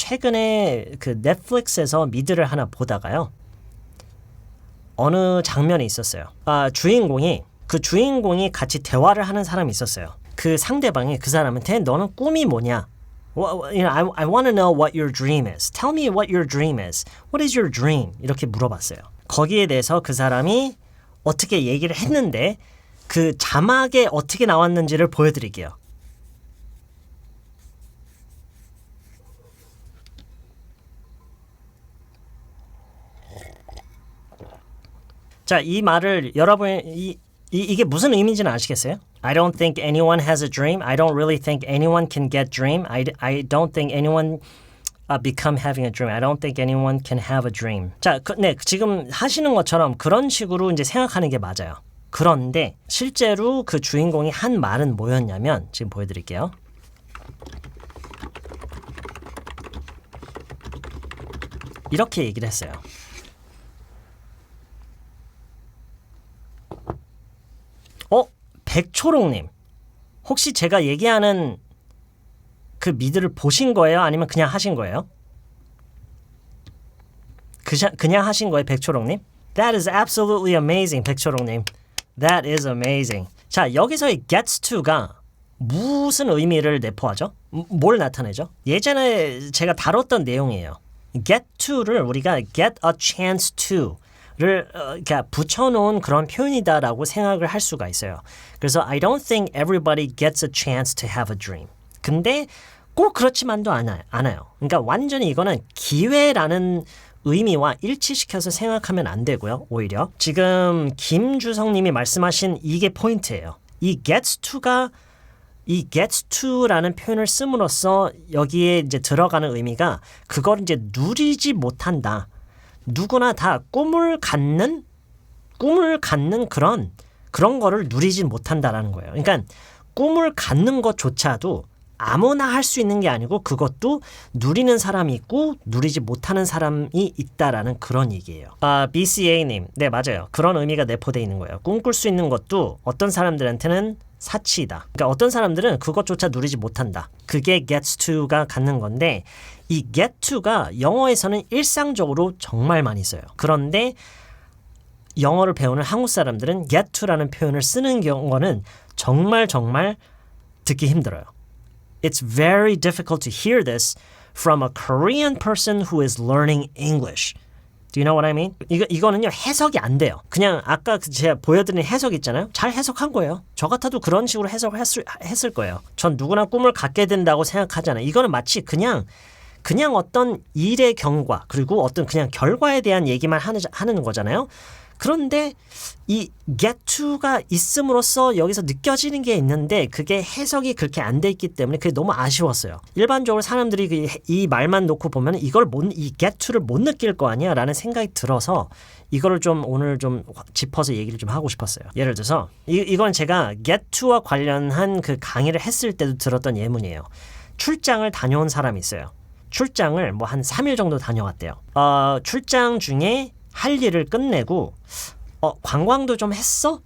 최근에 그 넷플릭스에서 미드를 하나 보다가요. 어느 장면이 있었어요. 주인공이 같이 대화를 하는 사람이 있었어요. 그 상대방이 그 사람한테 너는 꿈이 뭐냐? I want to know what your dream is. Tell me what your dream is. What is your dream? 이렇게 물어봤어요. 거기에 대해서 그 사람이 어떻게 얘기를 했는데 그 자막에 어떻게 나왔는지를 보여드릴게요. 자, 이 말을 여러분 이게 무슨 의미인지는 아시겠어요? I don't think anyone has a dream. I don't really think anyone can get dream. I don't think anyone become having a dream. I don't think anyone can have a dream. 자, 지금 하시는 것처럼 그런 식으로 이제 생각하는 게 맞아요. 그런데 실제로 그 주인공이 한 말은 뭐였냐면 지금 보여드릴게요. 이렇게 얘기를 했어요. 백초롱님, 혹시 제가 얘기하는 그 미드를 보신 거예요? 아니면 그냥 하신 거예요? 그냥 하신 거예요, 백초롱님? That is absolutely amazing, 백초롱님. That is amazing. 자, 여기서의 gets to가 무슨 의미를 내포하죠? 뭘 나타내죠? 예전에 제가 다뤘던 내용이에요. get to를 우리가 get a chance to 를 그러니까 붙여놓은 그런 표현이다라고 생각을 할 수가 있어요. 그래서 I don't think everybody gets a chance to have a dream. 근데 꼭 그렇지만도 않아요. 그러니까 완전히 이거는 기회라는 의미와 일치시켜서 생각하면 안 되고요. 오히려 지금 김주성님이 말씀하신 이게 포인트예요. 이 gets to라는 표현을 씀으로써 여기에 이제 들어가는 의미가 그걸 이제 누리지 못한다. 누구나 다 꿈을 갖는 그런 거를 누리지 못한다라는 거예요. 그러니까 꿈을 갖는 것조차도 아무나 할 수 있는 게 아니고 그것도 누리는 사람이 있고 누리지 못하는 사람이 있다라는 그런 얘기예요. BCA님, 네 맞아요. 그런 의미가 내포되어 있는 거예요. 꿈꿀 수 있는 것도 어떤 사람들한테는 사치이다. 그러니까 어떤 사람들은 그것조차 누리지 못한다. 그게 gets to가 갖는 건데 이 get to가 영어에서는 일상적으로 정말 많이 써요. 그런데 영어를 배우는 한국 사람들은 get to라는 표현을 쓰는 경우는 정말 듣기 힘들어요. It's very difficult to hear this from a Korean person who is learning English. Do you know what I mean? 이거는요 해석이 안 돼요. 그냥 아까 제가 보여드린 해석 있잖아요. 잘 해석한 거예요. 저 같아도 그런 식으로 해석을 했을 거예요. 전 누구나 꿈을 갖게 된다고 생각하잖아요. 이거는 마치 그냥 어떤 일의 경과 그리고 어떤 그냥 결과에 대한 얘기만 하는 거잖아요. 그런데 이 get to가 있음으로써 여기서 느껴지는 게 있는데 그게 해석이 그렇게 안 돼 있기 때문에 그게 너무 아쉬웠어요. 일반적으로 사람들이 이 말만 놓고 보면 이 get to를 못 느낄 거 아니야 라는 생각이 들어서 이거를 좀 오늘 좀 짚어서 얘기를 좀 하고 싶었어요. 예를 들어서 이건 제가 get to와 관련한 그 강의를 했을 때도 들었던 예문이에요. 출장을 다녀온 사람이 있어요. 출장을 뭐 한 3일 정도 다녀왔대요. 출장 중에 할 일을 끝내고 관광도 좀 했어?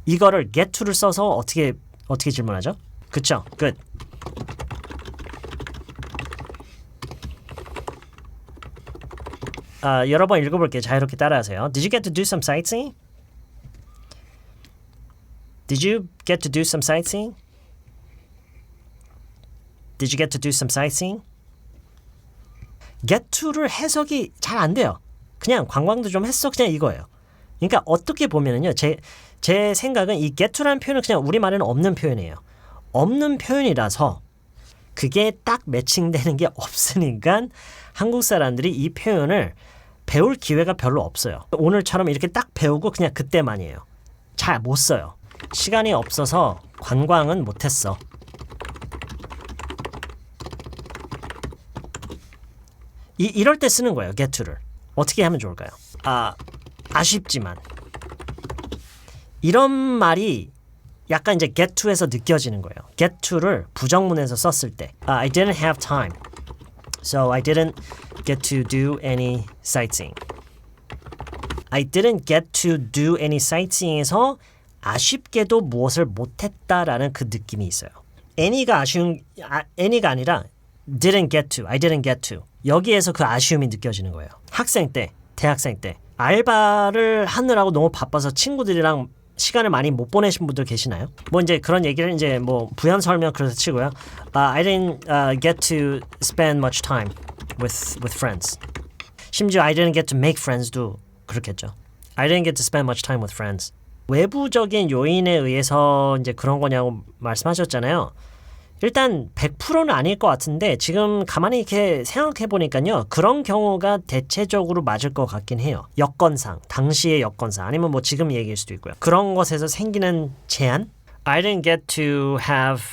이거를 get to를 써서 어떻게 질문하죠? 그쵸? Good. 여러 번 읽어볼게요. 자유롭게 따라하세요. Did you get to do some sightseeing? Did you get to do some sightseeing? Did you get to do some sightseeing? get to를 해석이 잘 안 돼요. 그냥 관광도 좀 했어. 그냥 이거예요. 그러니까 어떻게 보면은요. 제 생각은 이 get to라는 표현은 그냥 우리말에는 없는 표현이에요. 없는 표현이라서 그게 딱 매칭되는 게 없으니까 한국 사람들이 이 표현을 배울 기회가 별로 없어요. 오늘처럼 이렇게 딱 배우고 그냥 그때만이에요. 잘 못 써요. 시간이 없어서 관광은 못했어. 이럴 때 쓰는 거예요. get to를. 어떻게 하면 좋을까요? 아쉽지만 이런 말이 약간 이제 get to에서 느껴지는 거예요. get to를 부정문에서 썼을 때 I didn't have time. So I didn't get to do any sightseeing. I didn't get to do any sightseeing에서 아쉽게도 무엇을 못했다라는 그 느낌이 있어요. any가 아니라 didn't get to, I didn't get to. 여기에서 그 아쉬움이 느껴지는 거예요. 학생 때, 대학생 때 알바를 하느라고 너무 바빠서 친구들이랑 시간을 많이 못 보내신 분들 계시나요? 뭐 이제 그런 얘기를 이제 뭐 부연 설명 그래서 치고요. I didn't get to spend much time with friends. 심지어 I didn't get to make friends도 그렇겠죠. I didn't get to spend much time with friends. 외부적인 요인에 의해서 이제 그런 거냐고 말씀하셨잖아요. 일단 100%는 아닐 것 같은데 지금 가만히 이렇게 생각해 보니까요. 그런 경우가 대체적으로 맞을 것 같긴 해요. 여건상, 당시의 여건상 아니면 뭐 지금 얘기일 수도 있고요. 그런 것에서 생기는 제한? I didn't get to have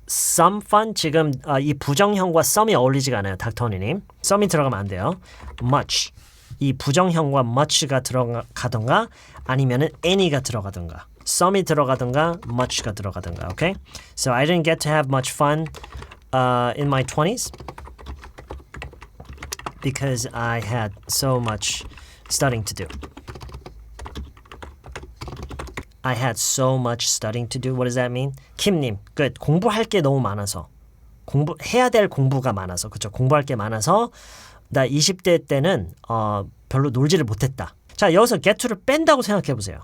some fun. 지금 이 부정형과 some이 어울리지가 않아요. 닥터니님. some이 들어가면 안 돼요. much. 이 부정형과 much가 들어가던가 아니면은 any가 들어가던가. some이 들어가든가 much가 들어가든가. Okay? So I didn't get to have much fun in my 20s because I had so much studying to do. I had so much studying to do. What does that mean? 킴님, good. 공부할 게 너무 많아서. 해야 될 공부가 많아서. 그렇죠? 공부할 게 많아서 나 20대 때는 별로 놀지를 못했다. 자, 여기서 get to를 뺀다고 생각해 보세요.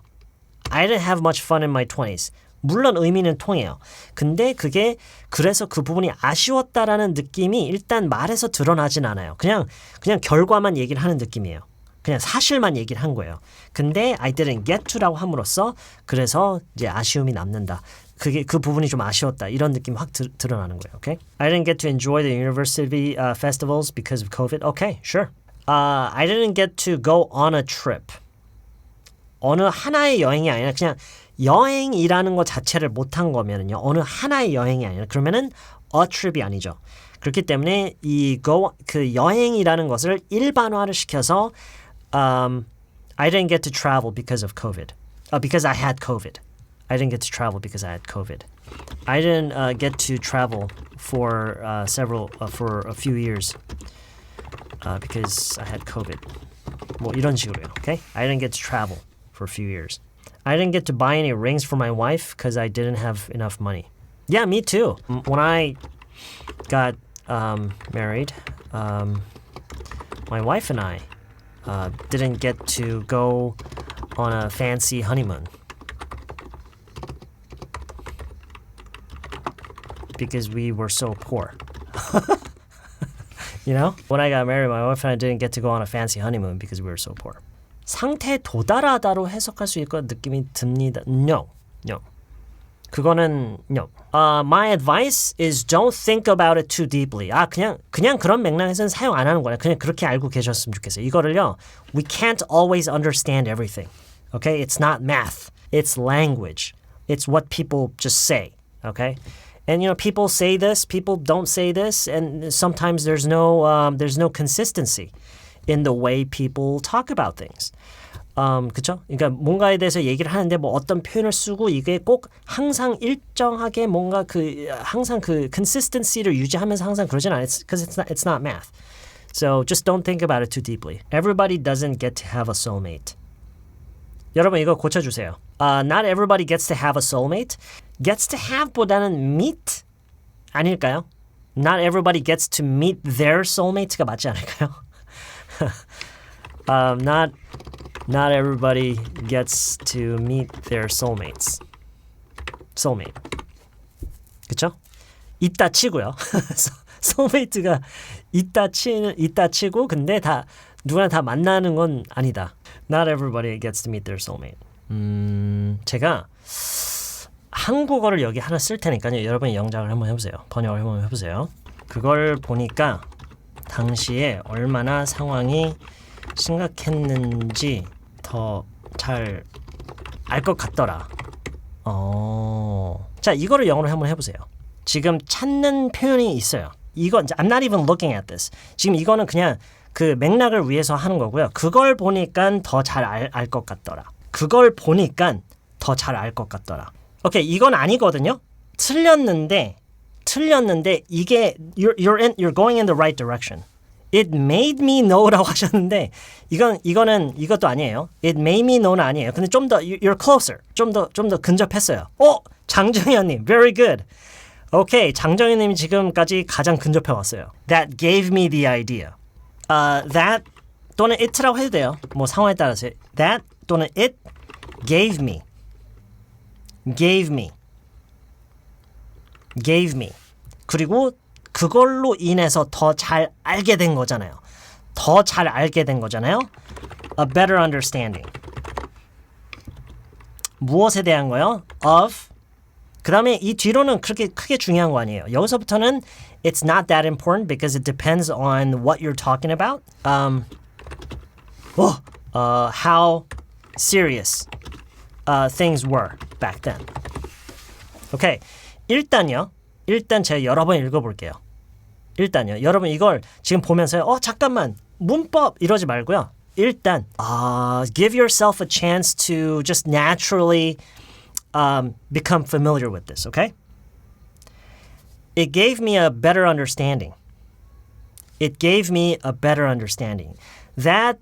I didn't have much fun in my 20s. 물론 의미는 통해요. 근데 그게 그래서 그 부분이 아쉬웠다라는 느낌이 일단 말에서 드러나진 않아요. 그냥 결과만 얘기를 하는 느낌이에요. 그냥 사실만 얘기를 한 거예요. 근데 I didn't get to라고 함으로써 그래서 이제 아쉬움이 남는다. 그 부분이 좀 아쉬웠다. 이런 느낌이 확 드러나는 거예요. Okay? I didn't get to enjoy the university festivals because of COVID. Okay, sure. I didn't get to go on a trip. 어느 하나의 여행이 아니라 그냥 여행이라는 것 자체를 못한 거면은요. 어느 하나의 여행이 아니라 그러면은 a trip이 아니죠. 그렇기 때문에 그 여행이라는 것을 일반화를 시켜서 I didn't get to travel because of COVID. Because I had COVID. I didn't get to travel because I had COVID. I didn't get to travel for for a few years because I had COVID. 뭐 이런 식으로요. Okay? I didn't get to travel for a few years. I didn't get to buy any rings for my wife because I didn't have enough money. Yeah, me too. When I got married, my wife and I didn't get to go on a fancy honeymoon because we were so poor. You know? When I got married, my wife and I didn't get to go on a fancy honeymoon because we were so poor. 상태에 도달하다로 해석할 수 있을 것 느낌이 듭니다. No. 그거는 no. My advice is don't think about it too deeply. 그냥 그런 맥락에서는 사용 안 하는 거예요. 그냥 그렇게 알고 계셨으면 좋겠어요. 이거를요. We can't always understand everything. Okay? It's not math. It's language. It's what people just say. Okay? And you know, people say this, people don't say this, and sometimes there's no consistency in the way people talk about things. 그쵸? 그러니까 뭔가에 대해서 얘기를 하는데 뭐 어떤 표현을 쓰고 이게 꼭 항상 일정하게 뭔가 항상 그 consistency를 유지하면서 항상 그러진 않아요. Because it's not math. So just don't think about it too deeply. Everybody doesn't get to have a soulmate. 여러분 이거 고쳐주세요. Not everybody gets to have a soulmate. Gets to have보다는 meet 아닐까요? Not everybody gets to meet their soulmate가 맞지 않을까요? Not everybody gets to meet their soulmates. soulmate. 그쵸? 있다 치고요. soulmate가 있다 치고 근데 누구나 다 만나는 건 아니다. Not everybody gets to meet their soulmate. 제가 한국어를 여기 하나 쓸 테니까요. 여러분이 영작을 한번 해보세요. 번역을 한번 해보세요. 그걸 보니까 당시에 얼마나 상황이 심각했는지 더 잘 알 것 같더라. 자, 이거를 영어로 한번 해보세요. 지금 찾는 표현이 있어요. 이건 I'm not even looking at this. 지금 이거는 그냥 그 맥락을 위해서 하는 거고요. 그걸 보니까 더 잘 알 것 같더라. 그걸 보니까 더 잘 알 것 같더라. 오케이, 이건 아니거든요. 틀렸는데 이게 you're going in the right direction. It made me know라고 하셨는데 이것도 아니에요. It made me know는 아니에요. 근데 좀 더 you're closer. 좀 더 근접했어요. 장정현님, very good. 오케이, 장정희님이 지금까지 가장 근접해 왔어요. That gave me the idea. That 또는 it라고 해도 돼요. 뭐 상황에 따라서 that 또는 it gave me. 그리고 그걸로 인해서 더 잘 알게 된 거잖아요. A better understanding. 무엇에 대한 거요? Of. 그 다음에 이 뒤로는 그렇게 크게 중요한 거 아니에요. 여기서부터는 it's not that important because it depends on what you're talking about. How serious things were back then. 오케이. 일단 제가 여러 번 읽어볼게요. 여러분 이걸 지금 보면서요. 잠깐만 문법 이러지 말고요. 일단 give yourself a chance to just naturally become familiar with this, okay? It gave me a better understanding. That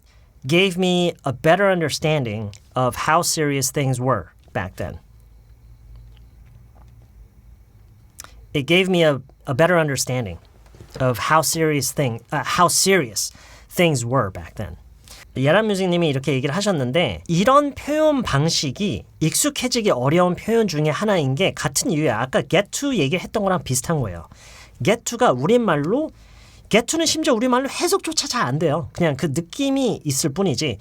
gave me a better understanding of how serious things were back then. It gave me a better understanding of how serious things were back then. 예란뮤직님이 이렇게 얘기를 하셨는데 이런 표현 방식이 익숙해지기 어려운 표현 중에 하나인 게 같은 이유예요. 아까 get to 얘기했던 거랑 비슷한 거예요. get to가 get to는 심지어 우리말로 해석조차 잘 안 돼요. 그냥 그 느낌이 있을 뿐이지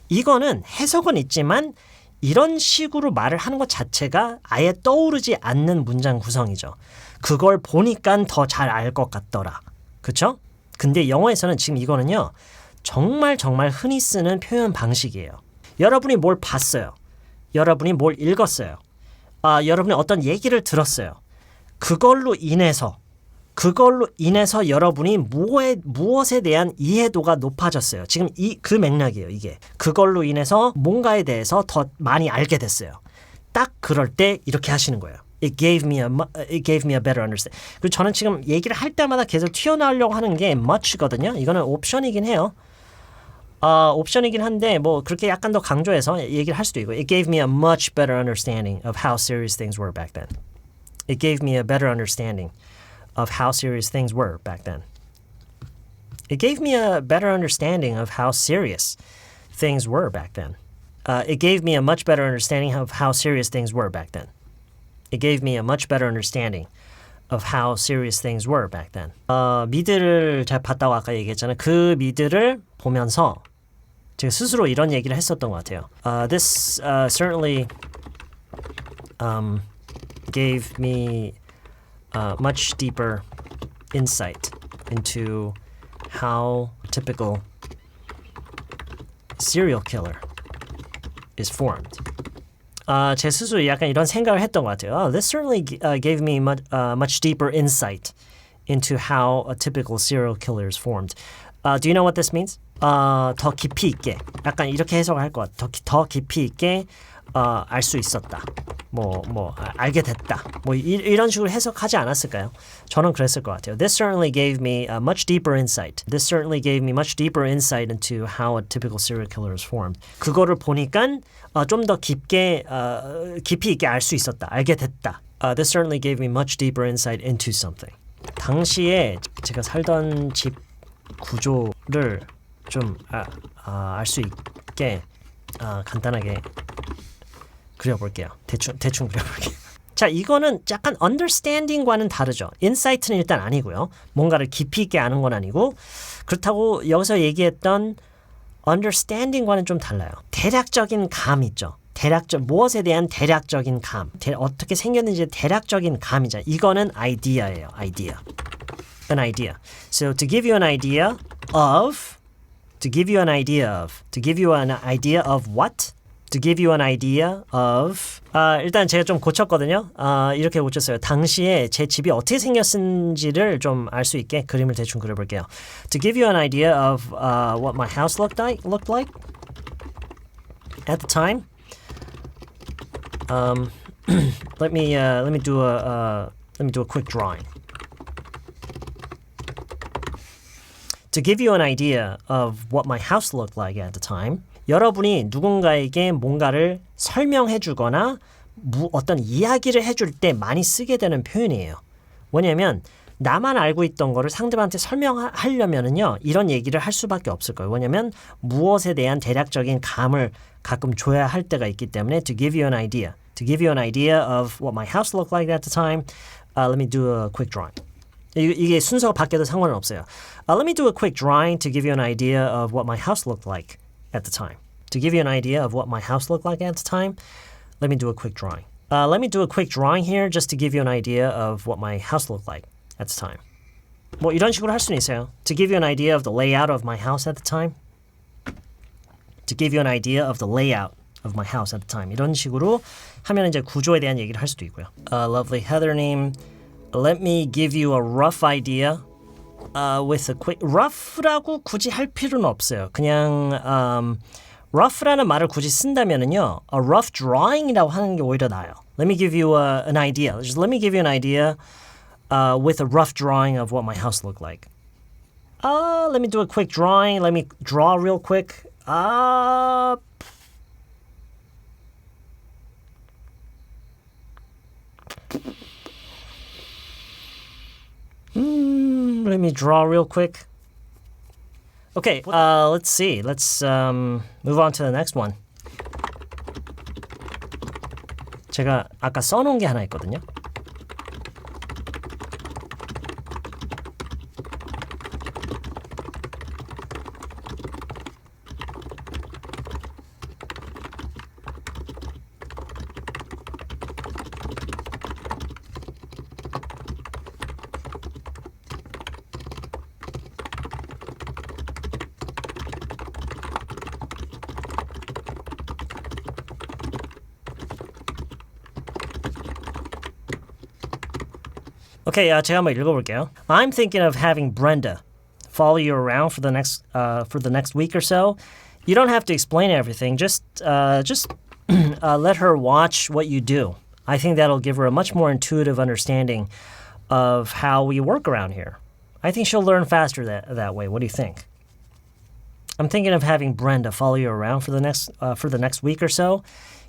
이거는 해석은 있지만 이런 식으로 말을 하는 것 자체가 아예 떠오르지 않는 문장 구성이죠. 그걸 보니까 더 잘 알 것 같더라. 그렇죠? 근데 영어에서는 지금 이거는요. 정말 흔히 쓰는 표현 방식이에요. 여러분이 뭘 봤어요. 여러분이 뭘 읽었어요. 여러분이 어떤 얘기를 들었어요. 그걸로 인해서 여러분이 무엇에 대한 이해도가 높아졌어요. 지금 그 맥락이에요. 이게 그걸로 인해서 뭔가에 대해서 더 많이 알게 됐어요. 딱 그럴 때 이렇게 하시는 거예요. It gave me a better understanding. 그리고 저는 지금 얘기를 할 때마다 계속 튀어나오려고 하는 게 much거든요. 이거는 옵션이긴 해요. 옵션이긴 한데 뭐 그렇게 약간 더 강조해서 얘기를 할 수도 있고 It gave me a much better understanding of how serious things were back then. It gave me a better understanding of how serious things were back then. It gave me a better understanding of how serious things were back then. It gave me a much better understanding of how serious things were back then. It gave me a much better understanding of how serious things were back then. 미드를 잘 봤다고 아까 얘기했잖아요. 그 미드를 보면서 제가 스스로 이런 얘기를 했었던 것 같아요. This certainly gave me much deeper insight into how a typical serial killer is formed. 제 스스로 약간 이런 생각을 했던 것 같아요. This certainly gave me much deeper insight into how a typical serial killer is formed. Do you know what this means? 더 깊이 있게 약간 이렇게 해석을 할 것 같아요. 더 깊이 있게 알 수 있었다. 알게 됐다. 이런 식으로 해석하지 않았을까요? 저는 그랬을 것 같아요. This certainly gave me a much deeper insight. This certainly gave me much deeper insight into how a typical serial killer is formed. 그거를 보니까 좀 더 깊이 있게 알 수 있었다. 알게 됐다. This certainly gave me much deeper insight into something. 당시에 제가 살던 집 구조를 좀 알 수 있게 간단하게 그려볼게요. 대충 그려볼게요. 자, 이거는 약간 understanding과는 다르죠. insight는 일단 아니고요. 뭔가를 깊이 있게 아는 건 아니고 그렇다고 여기서 얘기했던 understanding과는 좀 달라요. 대략적인 감 있죠. 무엇에 대한 대략적인 감. 어떻게 생겼는지 대략적인 감이죠. 이거는 idea예요. An idea. So to give you an idea of what? To give you an idea of 일단 제가 좀 고쳤거든요. 이렇게 고쳤어요. 당시에 제 집이 어떻게 생겼는지를 좀 알 수 있게 그림을 대충 그려볼게요. To give you an idea of what my house looked like at the time. Let me do a quick drawing. To give you an idea of what my house looked like at the time. 여러분이 누군가에게 뭔가를 설명해 주거나 어떤 이야기를 해줄 때 많이 쓰게 되는 표현이에요. 왜냐면 나만 알고 있던 거를 상대방한테 설명하려면은요 이런 얘기를 할 수밖에 없을 거예요. 왜냐면 무엇에 대한 대략적인 감을 가끔 줘야 할 때가 있기 때문에 to give you an idea of what my house looked like at the time, let me do a quick drawing. 이게 순서가 바뀌어도 상관은 없어요. Let me do a quick drawing to give you an idea of what my house looked like at the time. To give you an idea of what my house looked like at the time, let me do a quick drawing. Let me do a quick drawing here just to give you an idea of what my house looked like at the time. 뭐 이런 식으로 할 수는 있어요. To give you an idea of the layout of my house at the time. To give you an idea of the layout of my house at the time. 이런 식으로 하면 이제 구조에 대한 얘기를 할 수도 있고요. Lovely Heather님, let me give you a rough idea with a quick. rough라고 굳이 할 필요는 없어요. 그냥 rough라는 말을 굳이 쓴다면은요, a rough drawing이라고 하는 게 오히려 나아요. Let me give you an idea. Just let me give you an idea with a rough drawing of what my house looked like. Let me do a quick drawing. Let me draw real quick. Let me draw real quick. Okay, let's see. Let's move on to the next one. 제가 아까 써놓은 게 하나 있거든요. Okay, 제가 한번 읽어볼게요. I'm thinking of having Brenda follow you around for the next week or so. You don't have to explain everything. Just let her watch what you do. I think that'll give her a much more intuitive understanding of how we work around here. I think she'll learn faster that way. What do you think? I'm thinking of having Brenda follow you around for the next week or so.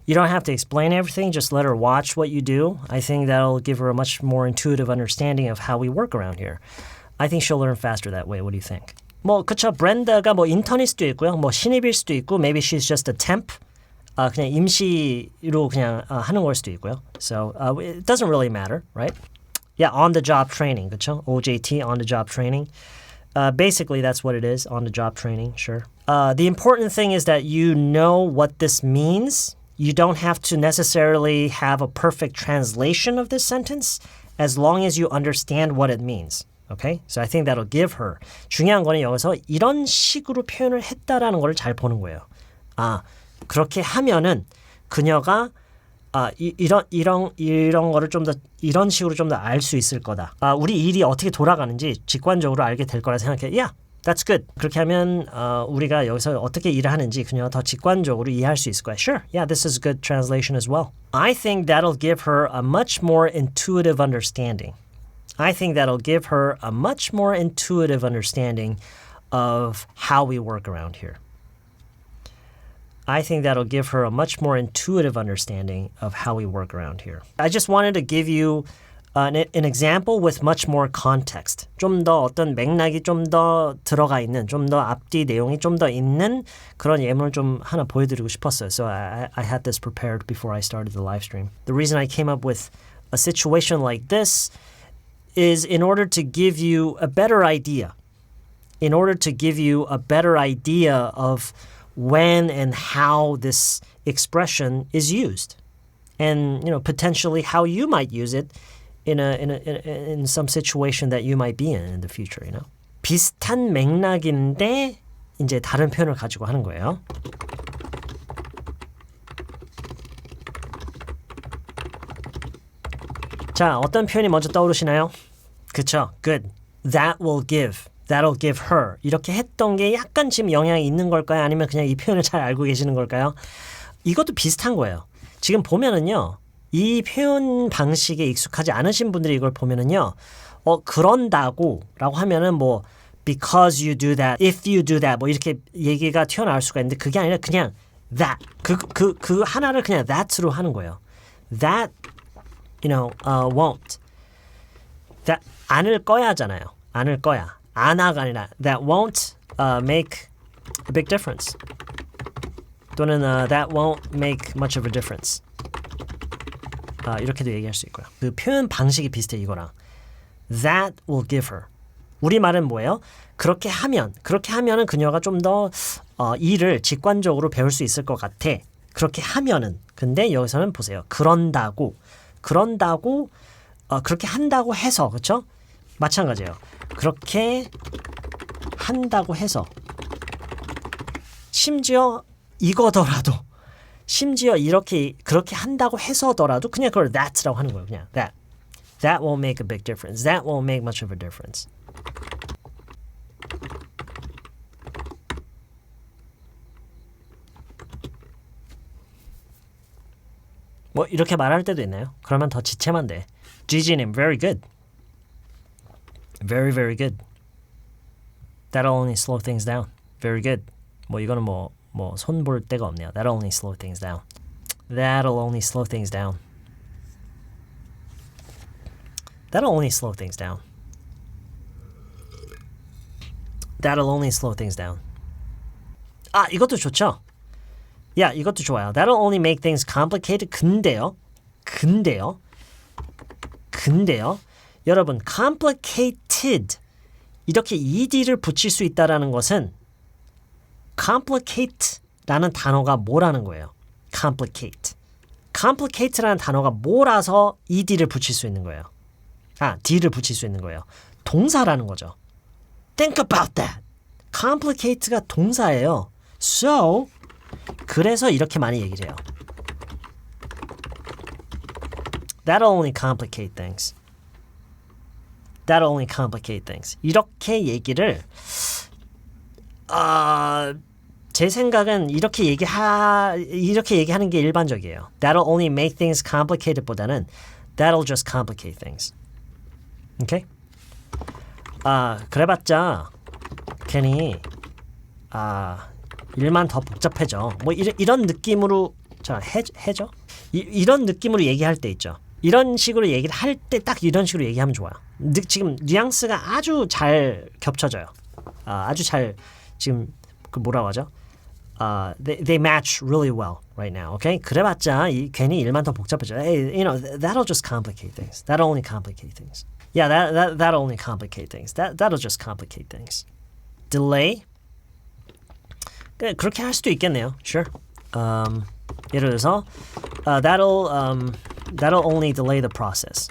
You don't have to explain everything. Just let her watch what you do. I think that'll give her a much more intuitive understanding of how we work around here. I think she'll learn faster that way. What do you think? 뭐 그쵸. 브렌다가 뭐 인턴일 수도 있고요. 뭐 신입일 수도 있고, maybe she's just a temp. 그냥 임시로 그냥 하는 걸 수도 있고요. So it doesn't really matter, right? Yeah, on the job training, 그쵸? OJT, on the job training. Basically, that's what it is, on the job training. Sure. The important thing is that you know what this means. You don't have to necessarily have a perfect translation of this sentence as long as you understand what it means. Okay? So I think that'll give her. 중요한 거는 여기서 이런 식으로 표현을 했다라는 걸 잘 보는 거예요. 그렇게 하면은 그녀가 이런 거를 좀 더 이런 식으로 좀 더 알 수 있을 거다. 우리 일이 어떻게 돌아가는지 직관적으로 알게 될 거라 생각해. Yeah. That's good. 그렇게 하면 우리가 여기서 어떻게 일을 하는지 그녀가 더 직관적으로 이해할 수 있을 거야. Sure. Yeah, this is a good translation as well. I think that'll give her a much more intuitive understanding. I think that'll give her a much more intuitive understanding of how we work around here. I think that'll give her a much more intuitive understanding of how we work around here. I just wanted to give you an example with much more context. 좀 더 어떤 맥락이 좀 더 들어가 있는, 좀 더 앞뒤 내용이 좀 더 있는 그런 예문을 좀 하나 보여드리고 싶었어요. So I had this prepared before I started the live stream. The reason I came up with a situation like this is in order to give you a better idea. In order to give you a better idea of when and how this expression is used. And, potentially how you might use it in some situation that you might be in the future, 비슷한 맥락인데 이제 다른 표현을 가지고 하는 거예요. 자, 어떤 표현이 먼저 떠오르시나요? 그쵸, good. That'll give her. 이렇게 했던 게 약간 지금 영향이 있는 걸까요? 아니면 그냥 이 표현을 잘 알고 계시는 걸까요? 이것도 비슷한 거예요. 지금 보면은요. 이 표현 방식에 익숙하지 않으신 분들이 이걸 보면은요. 그런다고 라고 하면은 뭐 because you do that, if you do that 뭐 이렇게 얘기가 튀어나올 수가 있는데 그게 아니라 그냥 that. 그 하나를 그냥 that으로 하는 거예요. That, won't. that 않을 거야잖아요. 않을 거야. 안아가 아니라 that won't make a big difference. 또는 that won't make much of a difference. 이렇게도 얘기할 수 있고요. 그 표현 방식이 비슷해 이거랑. That will give her. 우리말은 뭐예요? 그렇게 하면은 그녀가 좀 더 일을 직관적으로 배울 수 있을 것 같아. 그렇게 하면은. 근데 여기서는 보세요. 그런다고 그렇게 한다고 해서 그렇죠? 마찬가지예요. 그렇게 한다고 해서 심지어 이거더라도 심지어 그렇게 한다고 해서더라도 그냥 그걸 that라고 하는 거예요. 그냥 that won't make a big difference. That won't make much of a difference. 뭐 이렇게 말할 때도 있나요? 그러면 더 지체만 돼. Gigi님, very good. Very, very good. That'll only slow things down. Very good. 뭐 이거는 뭐 손 볼 데가 없네요. That'll only slow things down. That'll only slow things down. That'll only slow things down. That'll only slow things down. 이것도 좋죠? 야, 이것도 좋아요. That'll only make things complicated. 근데요. 여러분, complicated 이렇게 ed를 붙일 수 있다라는 것은 complicate라는 단어가 뭐라는 거예요? complicate라는 단어가 뭐라서 ed를 붙일 수 있는 거예요? d를 붙일 수 있는 거예요. 동사라는 거죠. Think about that. complicate가 동사예요. So 그래서 이렇게 많이 얘기를 해요. That'll only complicate things. That'll only complicate things. 이렇게 얘기를 제 생각은 이렇게 얘기하는 게 일반적이에요. That'll only make things complicated 보다는 That'll just complicate things. 오케이? 그래봤자 괜히 일만 더 복잡해져. 뭐 이런 느낌으로 해줘? 이런 느낌으로 얘기할 때 있죠. 이런 식으로 얘기를 할 때 딱 이런 식으로 얘기하면 좋아요. 지금 뉘앙스가 아주 잘 겹쳐져요. 아주 잘 지금 그 뭐라고 하죠? They match really well right now. Okay? 그래봤자 괜히 일만 더 복잡해져. Hey, that'll just complicate things. That'll only complicate things. Yeah, that'll only complicate things. That'll just complicate things. Delay. 그렇게 할 수도 있겠네요. Sure. 예를 들어서 that'll only delay the process.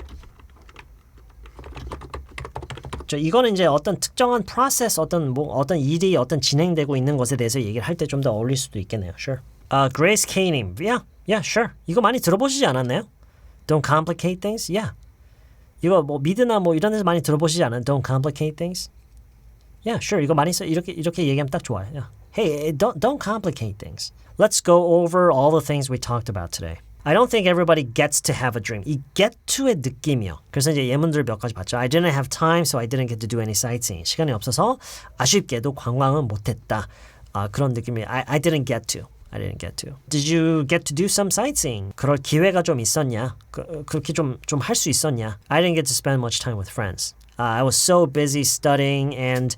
이거는 이제 어떤 특정한 process, 어떤 일이 진행되고 있는 것에 대해서 얘기를 할 때 좀 더 어울릴 수도 있겠네요. Sure. Grace K님, yeah, sure. 이거 많이 들어보시지 않았나요? Don't complicate things. Yeah. 이거 뭐 미드나 뭐 이런 데서 많이 들어보시지 않았나요? Don't complicate things. Yeah, sure. 이거 많이 써 이렇게 얘기하면 딱 좋아요. Yeah. Hey, don't complicate things. Let's go over all the things we talked about today. I don't think everybody gets to have a dream. 이 get to의 느낌이요. 그래서 이제 예문들을 몇 가지 봤죠. I didn't have time, so I didn't get to do any sightseeing. 시간이 없어서 아쉽게도 관광은 못했다. 그런 느낌이. I didn't get to. Did you get to do some sightseeing? 그럴 기회가 좀 있었냐? 그렇게 좀 할 수 있었냐? I didn't get to spend much time with friends. I was so busy studying and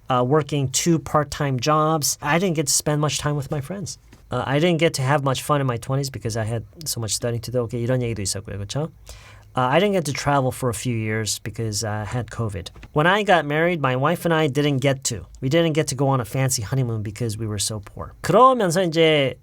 working 2 part-time jobs. I didn't get to spend much time with my friends. I didn't get to have much fun in my 20s because I had so much studying to do. Okay, 이런 얘기도 있었고요, 그렇죠? I didn't get to travel for a few years because I had COVID. When I got married, my wife and I didn't get to. We didn't get to go on a fancy honeymoon because we were so poor. 그러면서 이제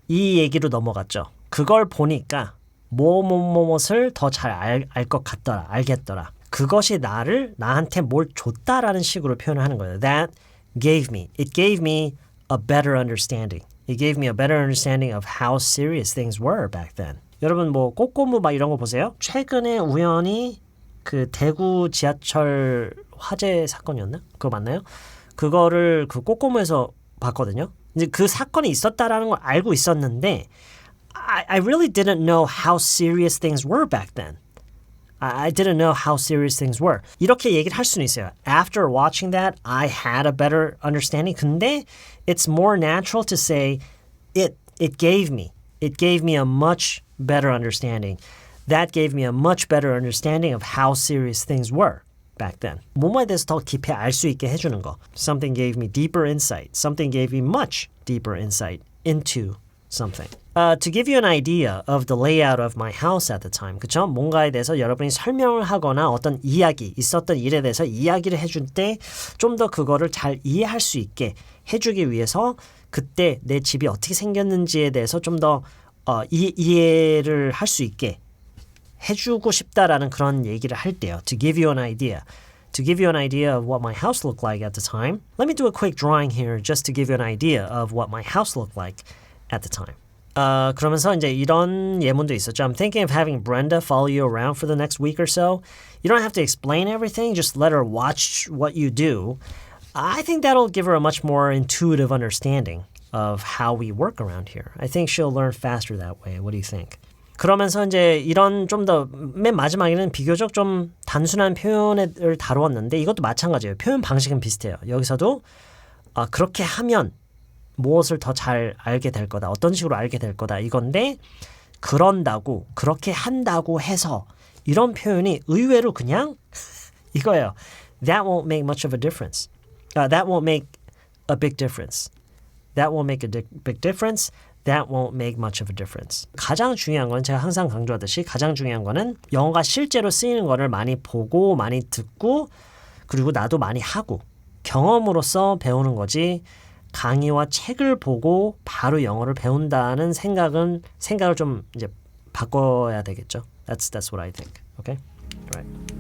이 얘기로 넘어갔죠. 그걸 보니까 뭐뭇을 더 잘 알 것 같더라, 알겠더라. 그것이 나한테 뭘 줬다라는 식으로 표현을 하는 거예요. It gave me a better understanding. It gave me a better understanding of how serious things were back then. 여러분 뭐 꼬꼬무 막 이런 거 보세요. 최근에 우연히 그 대구 지하철 화재 사건이었나? 그거 맞나요? 그거를 그 꼬꼬무에서 봤거든요. 이제 그 사건이 있었다라는 걸 알고 있었는데 I really didn't know how serious things were back then. I didn't know how serious things were. 이렇게 얘기를 할 수는 있어요. After watching that, I had a better understanding. 근데 it's more natural to say it gave me a much better understanding. That gave me a much better understanding of how serious things were back then. 뭐뭐에 대해서 더 깊이 알 수 있게 해주는 거. Something gave me deeper insight. Something gave me much deeper insight into something. To give you an idea of the layout of my house at the time. 그쵸? 뭔가에 대해서 여러분이 설명을 하거나 어떤 이야기, 있었던 일에 대해서 이야기를 해줄 때 좀 더 그거를 잘 이해할 수 있게 해주기 위해서 그때 내 집이 어떻게 생겼는지에 대해서 좀 더 이해를 할 수 있게 해주고 싶다라는 그런 얘기를 할 때요. To give you an idea. To give you an idea of what my house looked like at the time. Let me do a quick drawing here just to give you an idea of what my house looked like at the time. 그러면서 이제 이런 예문도 있었죠. I'm thinking of having Brenda follow you around for the next week or so. You don't have to explain everything. Just let her watch what you do. I think that'll give her a much more intuitive understanding of how we work around here. I think she'll learn faster that way. What do you think? 그러면서 이제 이런 좀 더 맨 마지막에는 비교적 좀 단순한 표현을 다루었는데 이것도 마찬가지예요. 표현 방식은 비슷해요. 여기서도 그렇게 하면 무엇을 더 잘 알게 될 거다. 어떤 식으로 알게 될 거다. 이건데 그런다고 그렇게 한다고 해서 이런 표현이 의외로 그냥 이거예요. That won't make much of a difference. That won't make a big difference. That won't make a big difference. That won't make much of a difference. 가장 중요한 건 제가 항상 강조하듯이 가장 중요한 거는 영어가 실제로 쓰이는 거를 많이 보고 많이 듣고 그리고 나도 많이 하고 경험으로써 배우는 거지 강의와 책을 보고 바로 영어를 배운다는 생각을 좀 이제 바꿔야 되겠죠. That's what I think. Okay? All right.